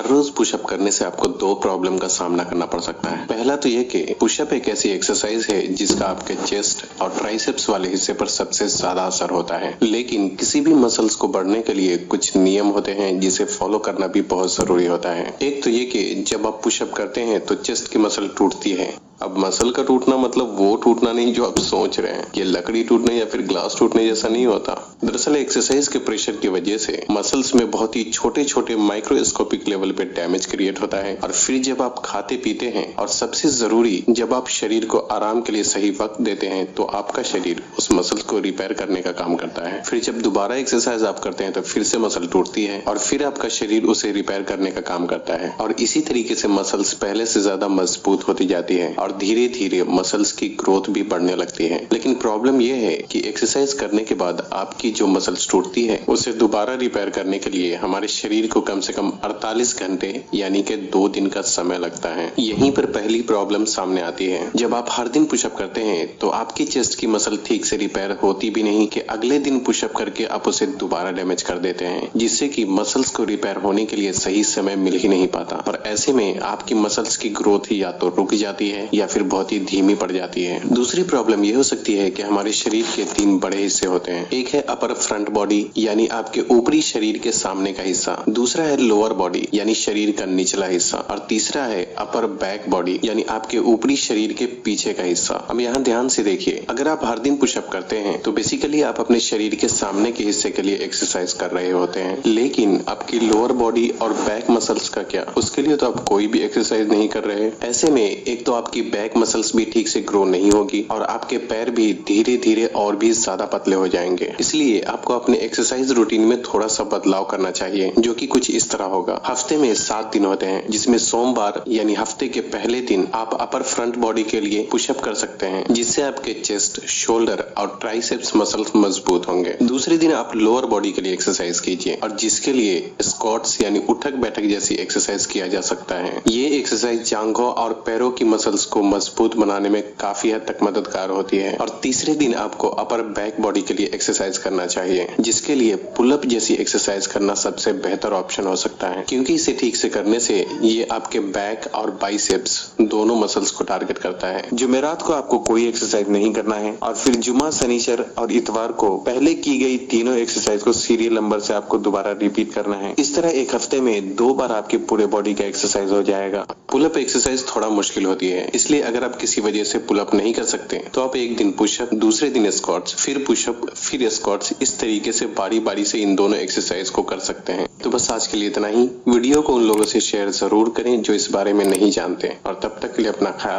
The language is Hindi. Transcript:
हर रोज पुशअप करने से आपको दो प्रॉब्लम का सामना करना पड़ सकता है। पहला तो ये कि पुशअप एक ऐसी एक्सरसाइज है जिसका आपके चेस्ट और ट्राइसेप्स वाले हिस्से पर सबसे ज्यादा असर होता है, लेकिन किसी भी मसल्स को बढ़ने के लिए कुछ नियम होते हैं जिसे फॉलो करना भी बहुत जरूरी होता है। एक तो ये कि जब आप पुशअप करते हैं तो चेस्ट की मसल टूटती है। अब मसल का टूटना मतलब वो टूटना नहीं जो आप सोच रहे हैं, ये लकड़ी टूटने या फिर ग्लास टूटने जैसा नहीं होता। दरअसल एक्सरसाइज के प्रेशर की वजह से मसल्स में बहुत ही छोटे छोटे माइक्रोस्कोपिक लेवल पे डैमेज क्रिएट होता है, और फिर जब आप खाते पीते हैं और सबसे जरूरी जब आप शरीर को आराम के लिए सही वक्त देते हैं तो आपका शरीर उस मसल को रिपेयर करने का काम करता है। फिर जब दोबारा एक्सरसाइज आप करते हैं तो फिर से मसल टूटती है और फिर आपका शरीर उसे रिपेयर करने का काम करता है, और इसी तरीके से मसल्स पहले से ज्यादा मजबूत होती जाती है और धीरे धीरे मसल्स की ग्रोथ भी बढ़ने लगती है। लेकिन प्रॉब्लम यह है कि एक्सरसाइज करने के बाद आपकी जो मसल्स टूटती है उसे दोबारा रिपेयर करने के लिए हमारे शरीर को कम से कम 48 घंटे यानी कि 2 दिन का समय लगता है। यहीं पर पहली प्रॉब्लम सामने आती है। जब आप हर दिन पुशअप करते हैं तो आपकी चेस्ट की मसल ठीक से रिपेयर होती भी नहीं कि अगले दिन पुशअप करके आप उसे दोबारा डैमेज कर देते हैं, जिससे कि मसल्स को रिपेयर होने के लिए सही समय मिल ही नहीं पाता, और ऐसे में आपकी मसल्स की ग्रोथ या तो रुक जाती है या फिर बहुत ही धीमी पड़ जाती है। दूसरी प्रॉब्लम यह हो सकती है कि हमारे शरीर के 3 बड़े हिस्से होते हैं। एक है अपर फ्रंट बॉडी यानी आपके ऊपरी शरीर के सामने का हिस्सा, दूसरा है लोअर बॉडी यानी शरीर का निचला हिस्सा, और तीसरा है अपर बैक बॉडी यानी आपके ऊपरी शरीर के पीछे का हिस्सा। अब यहाँ ध्यान से देखिए, अगर आप हर दिन पुशअप करते हैं तो बेसिकली आप अपने शरीर के सामने के हिस्से के लिए एक्सरसाइज कर रहे होते हैं, लेकिन आपकी लोअर बॉडी और बैक मसल्स का क्या, उसके लिए तो आप कोई भी एक्सरसाइज नहीं कर रहे। ऐसे में एक तो आपकी बैक मसल्स भी ठीक से ग्रो नहीं होगी और आपके पैर भी धीरे धीरे और भी ज्यादा पतले हो जाएंगे। इसलिए आपको अपने एक्सरसाइज रूटीन में थोड़ा सा बदलाव करना चाहिए, जो कि कुछ इस तरह होगा। हफ्ते में 7 दिन होते हैं, जिसमें सोमवार यानी हफ्ते के पहले दिन आप अपर फ्रंट बॉडी के लिए पुशअप कर सकते हैं, जिससे आपके चेस्ट, शोल्डर और ट्राइसेप्स मसल्स मजबूत होंगे। दूसरे दिन आप लोअर बॉडी के लिए एक्सरसाइज कीजिए, और जिसके लिए स्क्वाट्स यानी उठक बैठक जैसी एक्सरसाइज किया जा सकता है। ये एक्सरसाइज जांघों और पैरों की मसल्स को मजबूत बनाने में काफी हद तक मददगार होती है। और तीसरे दिन आपको अपर बैक बॉडी के लिए एक्सरसाइज करना चाहिए, जिसके लिए पुलअप जैसी एक्सरसाइज करना सबसे बेहतर ऑप्शन हो सकता है, क्योंकि इसे ठीक से करने से ये आपके बैक और बाइसेप्स दोनों मसल्स को टारगेट करता है। जुमेरात को आपको कोई एक्सरसाइज नहीं करना है, और फिर जुमा, शनिचर और इतवार को पहले की गई तीनों एक्सरसाइज को सीरियल नंबर से आपको दोबारा रिपीट करना है। इस तरह एक हफ्ते में 2 बार आपके पूरे बॉडी का एक्सरसाइज हो जाएगा। पुलअप एक्सरसाइज थोड़ा मुश्किल होती है, इसलिए अगर आप किसी वजह से पुलअप नहीं कर सकते तो आप एक दिन पुशअप, दूसरे दिन स्क्वाट्स, फिर पुशअप, फिर स्क्वाट्स, इस तरीके से बारी बारी से इन दोनों एक्सरसाइज को कर सकते हैं। तो बस आज के लिए इतना ही। वीडियो को उन लोगों से शेयर जरूर करें जो इस बारे में नहीं जानते, और तब तक के लिए अपना ख्याल